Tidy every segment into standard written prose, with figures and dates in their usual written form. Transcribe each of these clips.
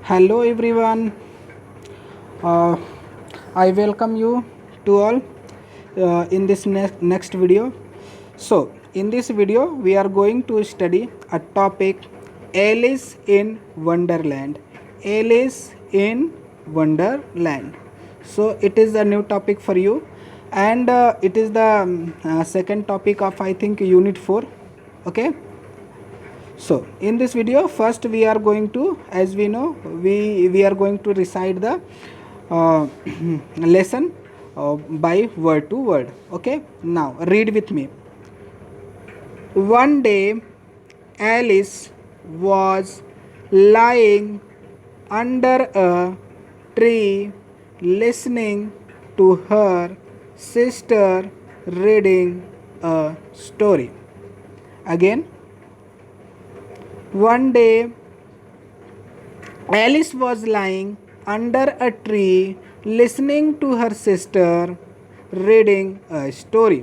Hello everyone. Uh, I welcome you to all in this next video. So, in this video, we are going to study a topic Alice in Wonderland. Alice in Wonderland. So, it is a new topic for you, and it is the second topic of I think Unit 4. Okay. So in this video, first we are going to, as we know, we are going to recite the lesson by word to word. Okay, now read with me. One day Alice was lying under a tree listening to her sister reading a story. Again, one day, Alice was lying under a tree listening to her sister reading a story.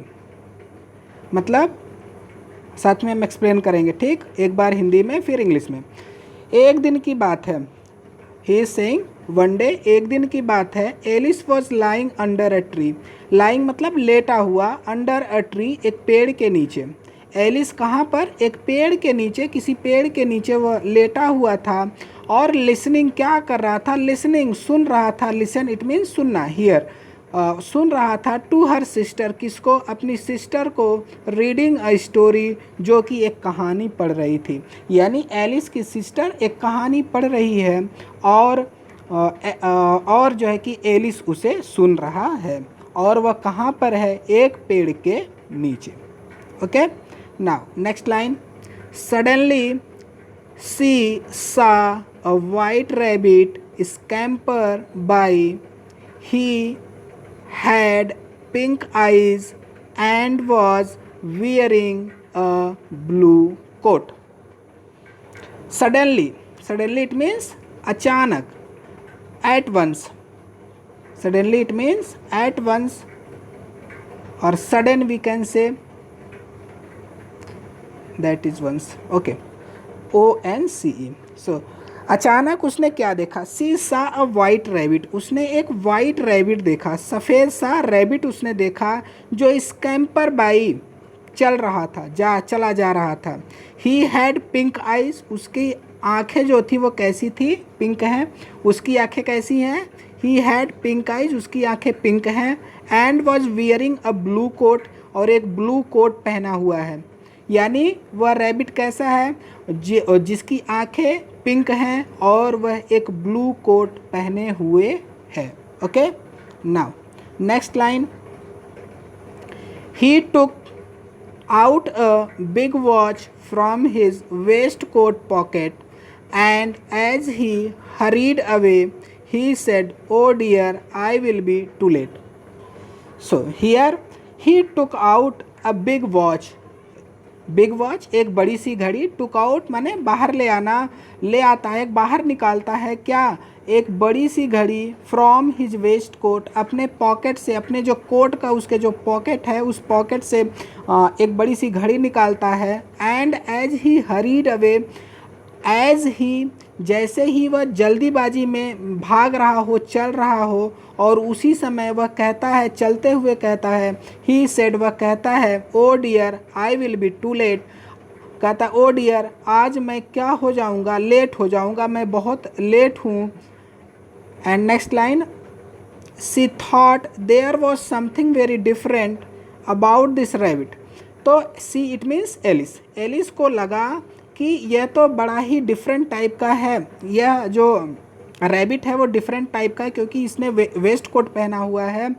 मतलब साथ में हम explain करेंगे, ठीक? एक बार हिंदी में फिर English में. एक दिन की बात है. He is saying one day, एक दिन की बात है. Alice was lying under a tree. Lying मतलब लेटा हुआ, अंडर अ ट्री एक पेड़ के नीचे. एलिस कहाँ पर? एक पेड़ के नीचे, किसी पेड़ के नीचे वह लेटा हुआ था और लिसनिंग क्या कर रहा था? लिसनिंग सुन रहा था. लिसन इट मीन्स सुनना. हियर सुन रहा था. टू हर सिस्टर, किसको? अपनी सिस्टर को. रीडिंग अ स्टोरी, जो कि एक कहानी पढ़ रही थी. यानी एलिस की सिस्टर एक कहानी पढ़ रही है और जो है कि एलिस उसे सुन रहा है. और वह कहाँ पर है? एक पेड़ के नीचे. Okay. Now, next line. Suddenly, she saw a white rabbit scamper by. He had pink eyes and was wearing a blue coat. Suddenly it means अचानक. At once. Suddenly it means at once, or sudden we can say. That is once. Okay. ONCE. So अचानक उसने क्या देखा? She saw a white rabbit. उसने एक white rabbit देखा, सफ़ेद सा रैबिट उसने देखा जो स्कैम्पर बाई चल रहा था, चला जा रहा था. He had pink eyes. उसकी आँखें जो थी वो कैसी थी? पिंक हैं. उसकी आँखें कैसी हैं? He had pink eyes. उसकी आँखें पिंक हैं. And was wearing a blue coat. और एक ब्लू कोट पहना हुआ है. यानी वह रैबिट कैसा है? जिसकी आंखें पिंक हैं और वह एक ब्लू कोट पहने हुए है. Okay. Now next line. He took out a big watch from his waist coat pocket and as he hurried away he said, oh dear, I will be too late. So here he took out a big watch. Big watch एक बड़ी सी घड़ी. Took out माने बाहर ले आना, ले आता है, बाहर निकालता है. क्या? एक बड़ी सी घड़ी. फ्रॉम हिज वेस्ट कोट, अपने पॉकेट से, अपने जो कोट का उसके जो पॉकेट है उस पॉकेट से एक बड़ी सी घड़ी निकालता है. And as he hurried away, as he जैसे ही वह जल्दीबाजी में भाग रहा हो, चल रहा हो, और उसी समय वह कहता है, चलते हुए कहता है, ही सेड, वह कहता है, oh dear, I will be too late. कहता, ओ डियर, आज मैं क्या हो जाऊंगा? लेट हो जाऊंगा, मैं बहुत लेट हूँ. And next line. She thought there was something very different about this rabbit. तो she it means Alice. Alice को लगा कि यह तो बड़ा ही डिफरेंट टाइप का है. यह जो रैबिट है वो डिफरेंट टाइप का है क्योंकि इसने वेस्ट कोट पहना हुआ है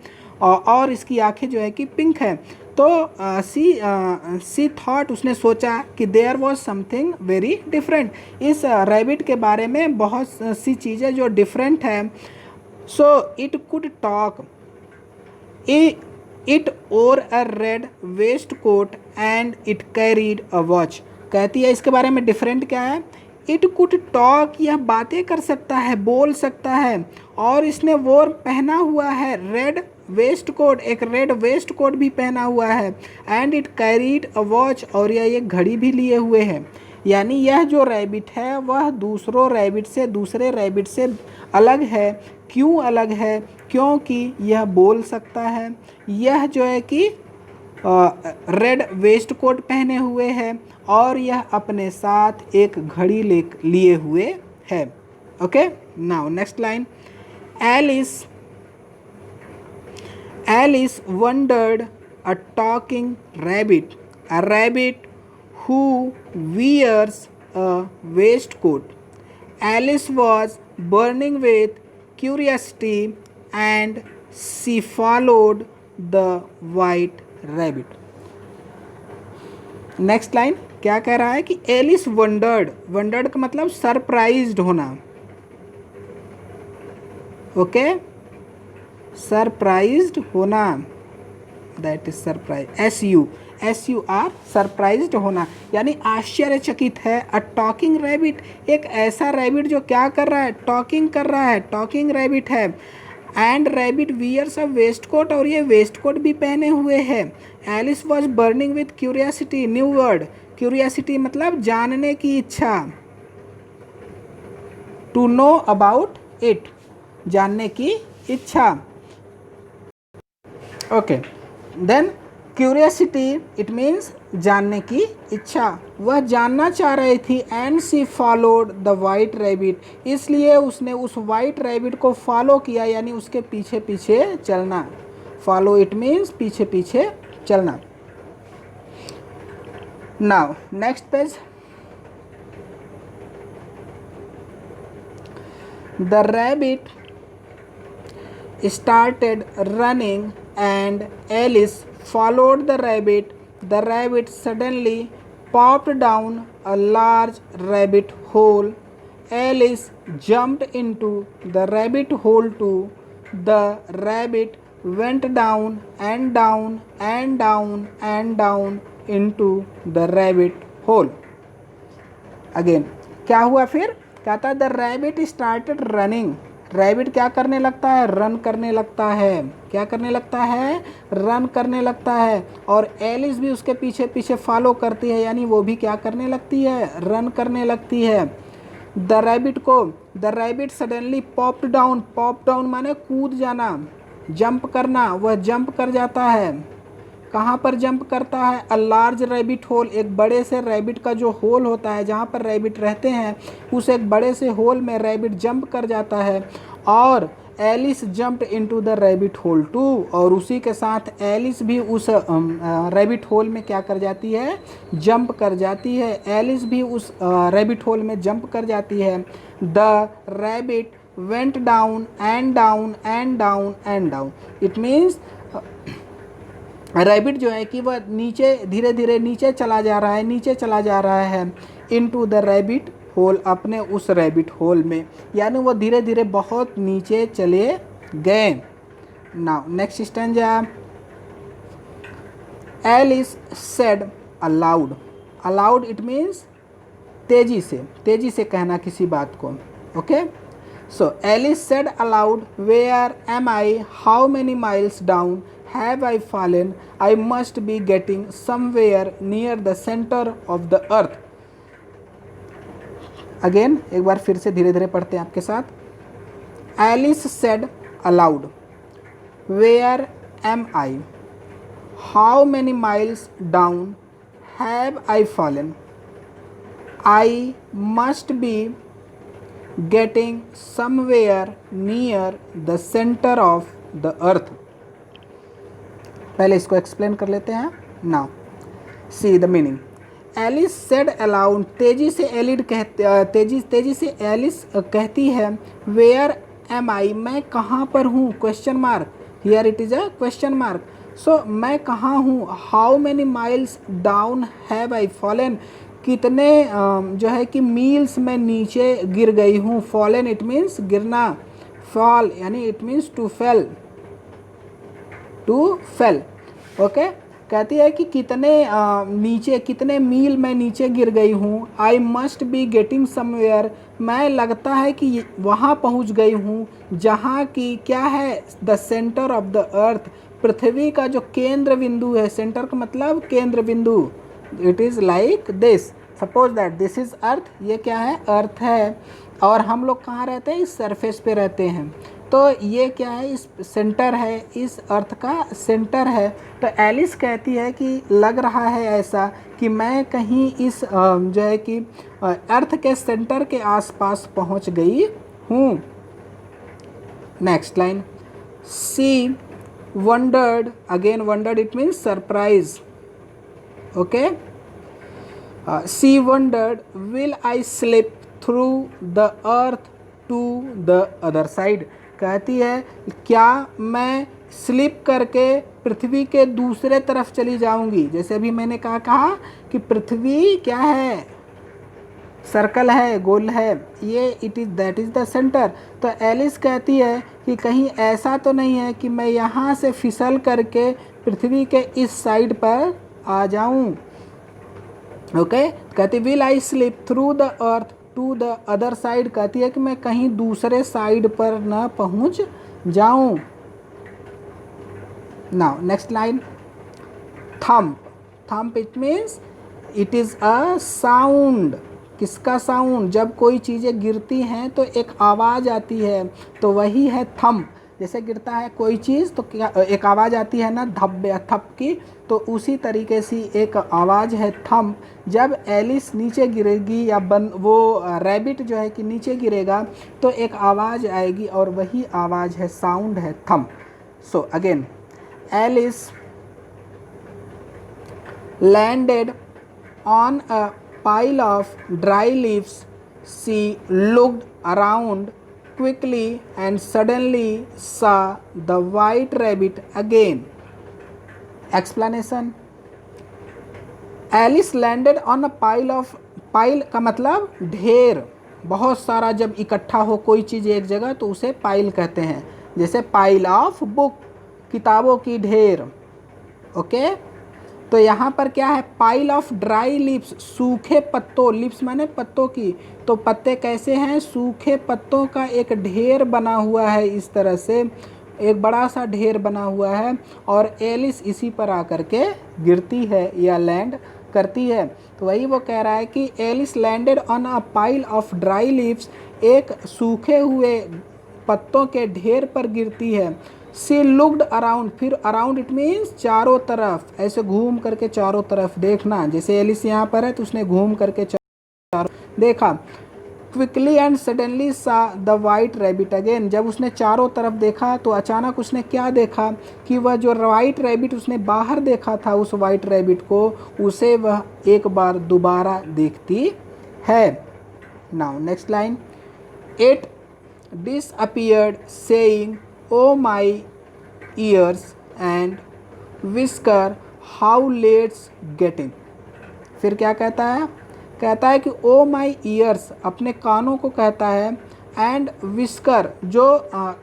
और इसकी आंखें जो है कि पिंक है. तो सी थॉट, उसने सोचा कि there was something very different. इस रैबिट के बारे में बहुत सी चीज़ें जो डिफरेंट है. So it could talk. It wore a red waist coat and it carried a watch. कहती है इसके बारे में डिफरेंट क्या है? इट कुड टॉक, यह बातें कर सकता है, बोल सकता है, और इसने वो पहना हुआ है रेड वेस्ट कोट, एक रेड वेस्ट कोट भी पहना हुआ है. And it carried a watch, और यह एक घड़ी भी लिए हुए है. यानी यह जो रैबिट है वह दूसरे रैबिट से अलग है। क्यों अलग है? क्योंकि यह बोल सकता है। यह जो है कि रेड वेस्ट कोट पहने हुए है और यह अपने साथ एक घड़ी लिए हुए है। Okay, now next line. Alice wondered a talking rabbit, a rabbit who wears a waistcoat. Alice was burning with curiosity and she followed the white rabbit. Next line क्या कह रहा है कि एलिस वंडर्ड का मतलब सरप्राइज्ड होना। Okay, surprised होना, that is surprise. SUR surprised होना यानी आश्चर्यचकित है। अ टॉकिंग रैबिट, एक ऐसा रैबिट जो क्या कर रहा है? टॉकिंग कर रहा है, टॉकिंग रैबिट है। And rabbit wears a waist coat, और ये वेस्ट कोट भी पहने हुए है। Alice was burning with curiosity, new word. Curiosity मतलब जानने की इच्छा, टू नो अबाउट इट, जानने की इच्छा। Okay, then curiosity it means जानने की इच्छा, वह जानना चाह रही थी। And she followed the white rabbit, इसलिए उसने उस वाइट रैबिट को फॉलो किया, यानी उसके पीछे पीछे चलना। फॉलो इट मीन्स पीछे पीछे चलना। Now next page. The rabbit started running and Alice followed the rabbit. The rabbit suddenly popped down a large rabbit hole. Alice jumped into the rabbit hole too. The rabbit went down and down and down and down into the rabbit hole. Again, क्या हुआ फिर? क्या था? The rabbit started running, rabbit क्या करने लगता है? Run करने लगता है। क्या करने लगता है? रन करने लगता है। और एलिस भी उसके पीछे पीछे फॉलो करती है, यानी वो भी क्या करने लगती है? रन करने लगती है। The rabbit suddenly popped down माने कूद जाना, जंप करना, वह जंप कर जाता है। कहाँ पर जंप करता है? अ लार्ज रैबिट होल, एक बड़े से रैबिट का जो होल होता है जहाँ पर रैबिट रहते हैं, उस एक बड़े से होल में रैबिट जंप कर जाता है। और Alice jumped into the rabbit hole too, और उसी के साथ एलिस भी उस रैबिट होल में क्या कर जाती है? जंप कर जाती है। एलिस भी उस रैबिट होल में जंप कर जाती है। The rabbit went down and down and down and down, it means rabbit जो है कि वह नीचे धीरे धीरे नीचे चला जा रहा है इनटू द रैबिट होल, अपने उस रैबिट होल में, यानी वो धीरे धीरे बहुत नीचे चले गए। Now next stanza. Alice said aloud, aloud it means तेजी से कहना किसी बात को। Okay, so Alice said aloud, where am I, how many miles down have I fallen, I must be getting somewhere near the center of the earth. Again, एक बार फिर से धीरे धीरे पढ़ते हैं आपके साथ। Alice said aloud, where am I, how many miles down have I fallen, I must be getting somewhere near the center of the earth. पहले इसको एक्सप्लेन कर लेते हैं। Now see the meaning. Alice said aloud, तेजी से Alice कहती है, where am आई, मैं कहाँ पर हूँ? Question mark, here it is a question mark. So मैं कहाँ हूँ? How many miles down have I fallen, कितने जो है कि मील्स में नीचे गिर गई हूँ। फॉलन इट मीन्स गिरना, फॉल यानी it means to fail, okay. कहती है कि कितने मील मैं नीचे गिर गई हूँ। I must be getting somewhere, मैं लगता है कि वहाँ पहुँच गई हूँ जहाँ की क्या है? The centre of the earth, पृथ्वी का जो केंद्र बिंदु है। सेंटर का मतलब केंद्र बिंदु, it is like this, suppose that this is earth, ये क्या है, अर्थ है, और हम लोग कहाँ रहते हैं, इस सरफेस पे रहते हैं। तो ये क्या है, इस सेंटर है, इस अर्थ का सेंटर है। तो एलिस कहती है कि लग रहा है ऐसा कि मैं कहीं इस जो है कि अर्थ के सेंटर के आसपास पहुंच गई हूँ। Next line, she wondered, again wondered it means surprise, okay. She wondered will I slip through the earth to the other side, कहती है क्या मैं स्लिप करके पृथ्वी के दूसरे तरफ चली जाऊंगी। जैसे अभी मैंने कहा कि पृथ्वी क्या है, सर्कल है, गोल है, ये it is that is the centre. तो एलिस कहती है कि कहीं ऐसा तो नहीं है कि मैं यहाँ से फिसल करके पृथ्वी के इस साइड पर आ जाऊँ। ओके, कहती will I slip through the earth to the other side, कहती है कि मैं कहीं दूसरे साइड पर न पहुंच जाऊं। Now next line, thump, thump it means it is a sound. किसका साउंड, जब कोई चीज़ें गिरती हैं तो एक आवाज़ आती है, तो वही है थंप। जैसे गिरता है कोई चीज़ तो क्या एक आवाज़ आती है ना, धप या थप की, तो उसी तरीके से एक आवाज़ है थंप। जब एलिस नीचे गिरेगी या वो रैबिट जो है कि नीचे गिरेगा तो एक आवाज़ आएगी, और वही आवाज़ है, साउंड है thump. So again, Alice landed on a pile of dry leaves. She looked around quickly and suddenly saw the white rabbit again. Explanation, Alice landed on a pile of, pile का मतलब ढेर, बहुत सारा जब इकट्ठा हो कोई चीज़ एक जगह तो उसे पाइल कहते हैं। जैसे पाइल ऑफ बुक, किताबों की ढेर, ओके। तो यहाँ पर क्या है, पाइल ऑफ ड्राई लिप्स, सूखे पत्तों, लिप्स माने पत्तों की, तो पत्ते कैसे हैं, सूखे पत्तों का एक ढेर बना हुआ है, इस तरह से एक बड़ा सा ढेर बना हुआ है, और एलिस इसी पर आकर के गिरती है या लैंड करती है। तो वही वो कह रहा है कि Alice landed on a pile of dry leaves, एक सूखे हुए पत्तों के ढेर पर गिरती है। सी लुक्ड अराउंड, फिर अराउंड इट मीन्स चारों तरफ, ऐसे घूम करके चारों तरफ देखना। जैसे एलिस यहाँ पर है तो उसने घूम करके चारों देखा। क्विकली एंड सडनली सा द वाइट रैबिट अगेन, जब उसने चारों तरफ देखा तो अचानक उसने क्या देखा कि वह जो वाइट रैबिट उसने बाहर देखा था, उस वाइट रैबिट को, उसे वह एक बार दोबारा देखती है। Now next line, it disappeared saying, oh my ears and whisker, how late's getting। फिर क्या कहता है, कहता है कि ओ माई ईयर्स, अपने कानों को कहता है, एंड विस्कर, जो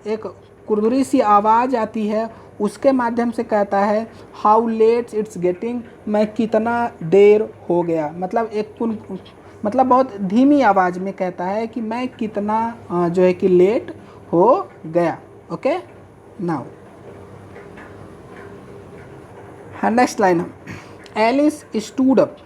एक कुरकुरी सी आवाज़ आती है उसके माध्यम से कहता है, हाउ लेट्स इट्स गेटिंग, मैं कितना देर हो गया। मतलब मतलब बहुत धीमी आवाज़ में कहता है कि मैं कितना जो है कि लेट हो गया। Okay, now next line, Alice stood up,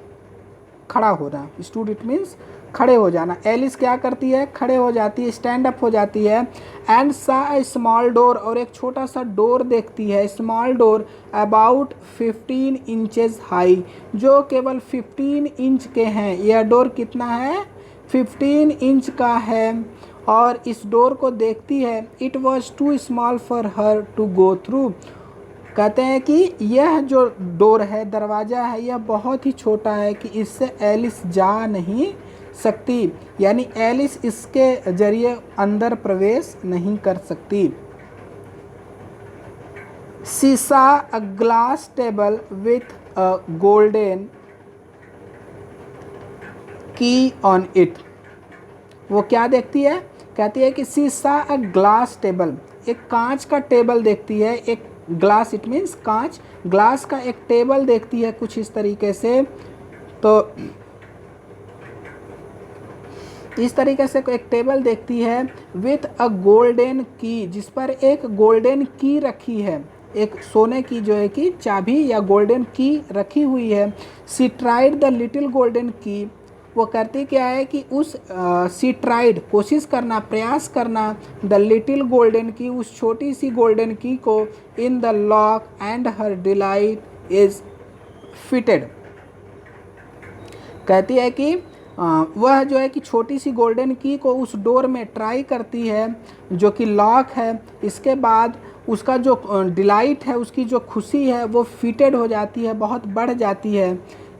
खड़ा हो रहा, स्टूड इट मीन्स खड़े हो जाना। एलिस क्या करती है, खड़े हो जाती है, स्टैंड अप हो जाती है। एंड सा ए स्मॉल डोर, और एक छोटा सा डोर देखती है, small door about 15 inches high, जो केवल 15 इंच के हैं। यह डोर कितना है, 15 इंच का है, और इस डोर को देखती है। It was too small for her to go through, कहते हैं कि यह जो डोर है, दरवाज़ा है, यह बहुत ही छोटा है कि इससे एलिस जा नहीं सकती, यानी एलिस इसके जरिए अंदर प्रवेश नहीं कर सकती। She saw a glass table with a golden की ऑन इट, वो क्या देखती है, कहती है कि she saw a glass table, एक कांच का टेबल देखती है, एक ग्लास इट मीन्स कांच, ग्लास का एक टेबल देखती है कुछ इस तरीके से। तो इस तरीके से एक टेबल देखती है विथ अ गोल्डन की, जिस पर एक गोल्डन की रखी है, एक सोने की जो है कि चाबी या गोल्डन की रखी हुई है। She tried the little golden की वो करती क्या है कि उस सी ट्राइड कोशिश करना, प्रयास करना, द लिटिल गोल्डन की, उस छोटी सी गोल्डन की को, in the lock and her delight is fitted. कहती है कि वह जो है कि छोटी सी गोल्डन की को उस डोर में ट्राई करती है जो कि लॉक है। इसके बाद उसका जो डिलाइट है, उसकी जो खुशी है वो फिटेड हो जाती है, बहुत बढ़ जाती है।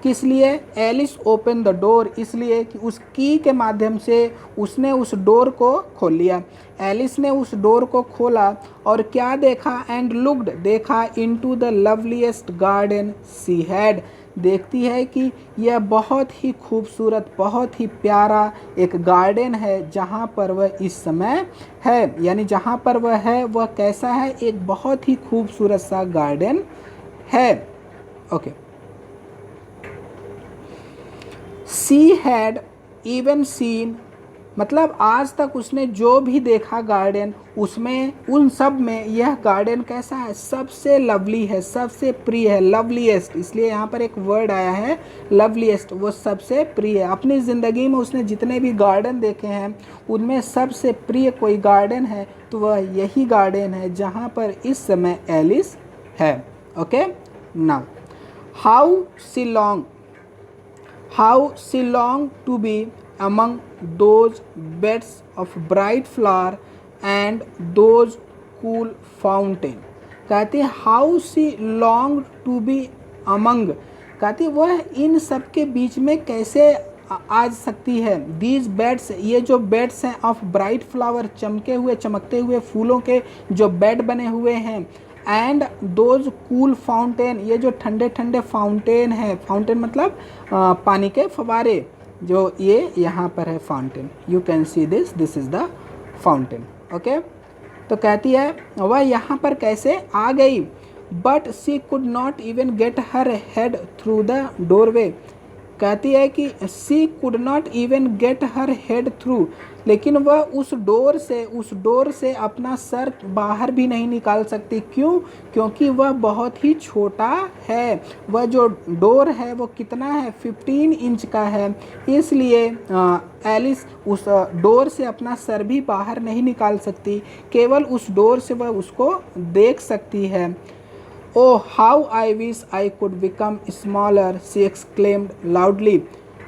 किस लिए? एलिस ओपन द डोर, इसलिए कि उस की के माध्यम से उसने उस डोर को खोल लिया। एलिस ने उस डोर को खोला और क्या देखा? एंड लुक्ड, देखा, into the loveliest garden she had, देखती है कि यह बहुत ही खूबसूरत, बहुत ही प्यारा एक गार्डन है जहाँ पर वह इस समय है। यानी जहाँ पर वह है वह कैसा है? एक बहुत ही खूबसूरत सा गार्डन है। Okay. She had even seen, मतलब आज तक उसने जो भी देखा गार्डन, उसमें उन सब में यह गार्डन कैसा है? सबसे लवली है, सबसे प्रिय है। लवलीएस्ट, इसलिए यहाँ पर एक वर्ड आया है लवलीएस्ट, वो सबसे प्रिय है। अपनी ज़िंदगी में उसने जितने भी गार्डन देखे हैं उनमें सबसे प्रिय कोई गार्डन है तो वह यही गार्डन है जहाँ पर इस समय एलिस है। Okay. Now how she longed to be among those beds of bright flower and those cool fountain। कहते हैं how she longed to be among, कहती वह इन सब के बीच में कैसे आ सकती है। दीज बेड्स, ये जो बेड्स हैं, ऑफ ब्राइट फ्लावर, चमके हुए चमकते हुए फूलों के जो बेड बने हुए हैं, एंड दोज कूल फाउंटेन, ये जो ठंडे ठंडे फाउंटेन है, फाउंटेन मतलब पानी के फवारे, जो ये यहाँ पर है fountain, you can see this is the fountain. Okay. तो कहती है वह यहाँ पर कैसे आ गई, but she could not even get her head through the doorway. कहती है कि she could not even get her head through, लेकिन वह उस डोर से अपना सर बाहर भी नहीं निकाल सकती। क्यों? क्योंकि वह बहुत ही छोटा है। वह जो डोर है वो कितना है? 15 इंच का है। इसलिए एलिस उस डोर से अपना सर भी बाहर नहीं निकाल सकती, केवल उस डोर से वह उसको देख सकती है। Oh, how I wish I could become smaller, she exclaimed loudly.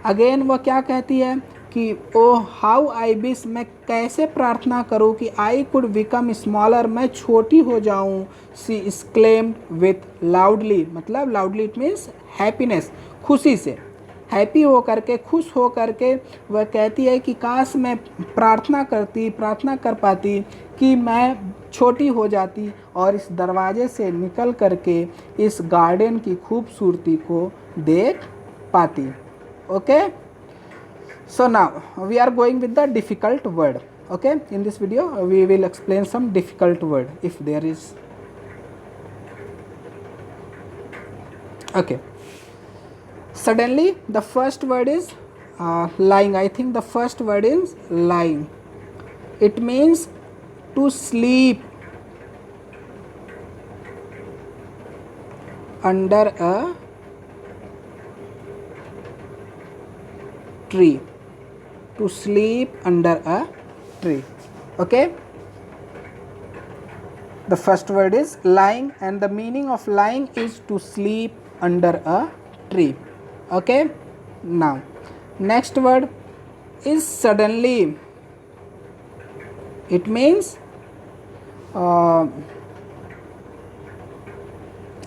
Again वह क्या कहती है कि oh how I wish, मैं कैसे प्रार्थना करूँ कि I could become smaller, मैं छोटी हो जाऊँ। she exclaimed with loudly, मतलब loudly it means happiness, खुशी से, हैप्पी हो करके, खुश हो करके वह कहती है कि काश मैं प्रार्थना कर पाती कि मैं छोटी हो जाती और इस दरवाजे से निकल करके इस गार्डन की खूबसूरती को देख पाती। Okay. So now we are going with the difficult word. Okay, in this video we will explain some difficult word if there is. Okay, suddenly the first word is lying. I think the first word is lying. It means to sleep under a tree, to sleep under a tree. Okay, the first word is lying and the meaning of lying is to sleep under a tree. Okay, now next word is suddenly. It means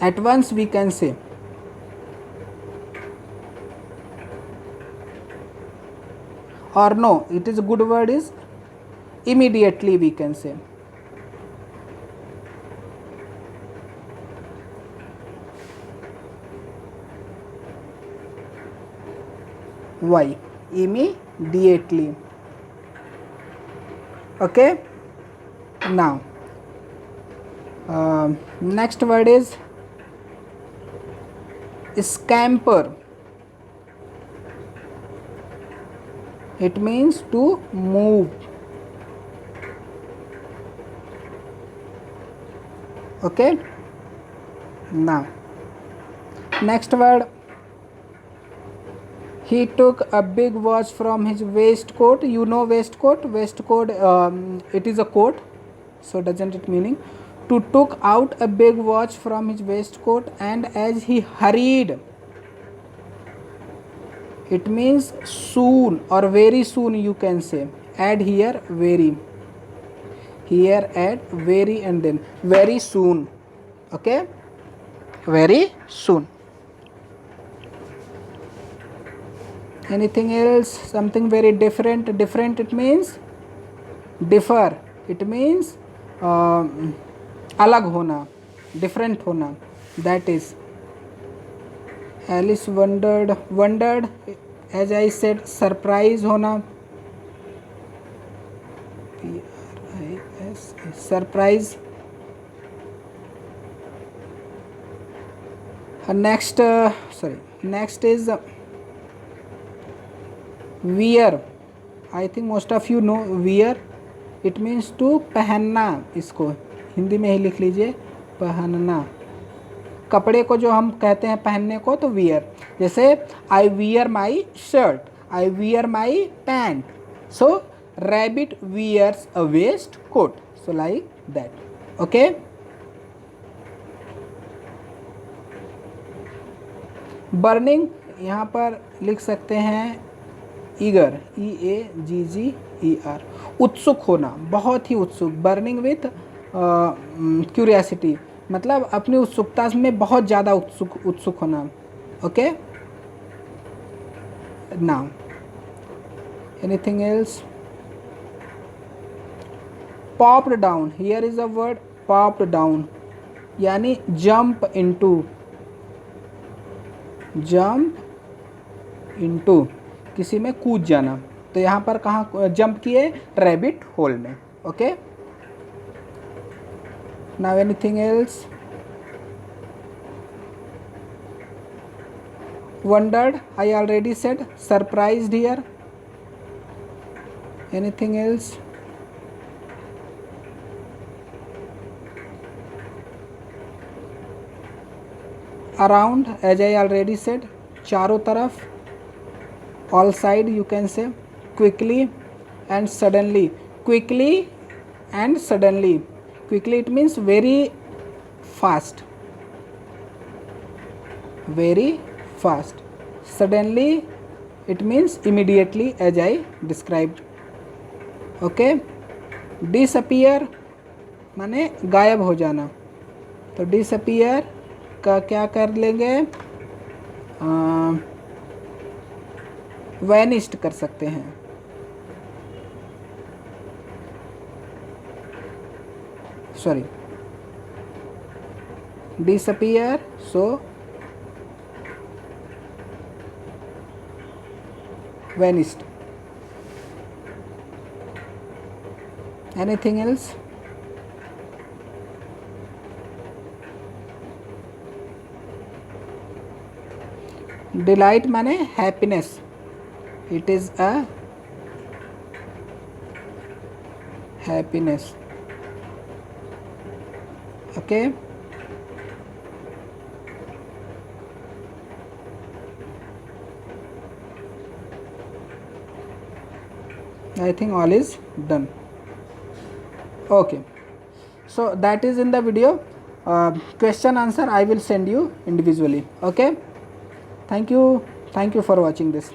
at once, we can say. Or no, it is a good word is immediately, we can say. Why? Immediately. Okay, now next word is scamper. It means to move. Okay, now next word He took a big watch from his waistcoat. You know waistcoat. Waistcoat. It is a coat. So doesn't it meaning? To took out a big watch from his waistcoat, and as he hurried, it means soon or very soon, you can say. Add here very. Here add very and then very soon. Okay. Very soon. Anything else? Something very different. Different, it means differ. It means अलग होना, different होना. That is. Alice wondered. Wondered, as I said, surprise होना. P-R-I-S, surprise. Next is wear. I think most of you know wear. It means to पहनना. इसको हिंदी में ही लिख लीजिए, पहनना. कपड़े को जो हम कहते हैं पहनने को, तो वियर. जैसे I wear my shirt, I wear my pant. So rabbit wears a waist coat. So like that. Okay. Burning यहाँ पर लिख सकते हैं ईगर, EAGGER. उत्सुक होना, बहुत ही उत्सुक. बर्निंग विथ क्यूरियासिटी, मतलब अपनी उत्सुकता में बहुत ज़्यादा उत्सुक होना. Okay. Now anything else? Popped down. Here is a word popped down, यानी जंप इनटू. जंप इनटू, किसी में कूद जाना. तो यहाँ पर कहाँ जंप किए? रैबिट होल में. Okay. Now anything else? Wondered, I already said. Surprised here. Anything else? Around, as I already said, चारों तरफ. All side, you can say. Quickly and suddenly. Quickly and suddenly. Quickly, it means very fast. Very fast. Suddenly, it means immediately, as I described. Okay. Disappear माने गायब हो जाना. तो disappear का क्या कर लेंगे? vanished कर सकते हैं. Sorry, disappear. So vanished. Anything else? Delight माने happiness. It is a happiness. Okay. I think all is done. Okay. So that is in the video. Question answer I will send you individually. Okay. Thank you for watching this.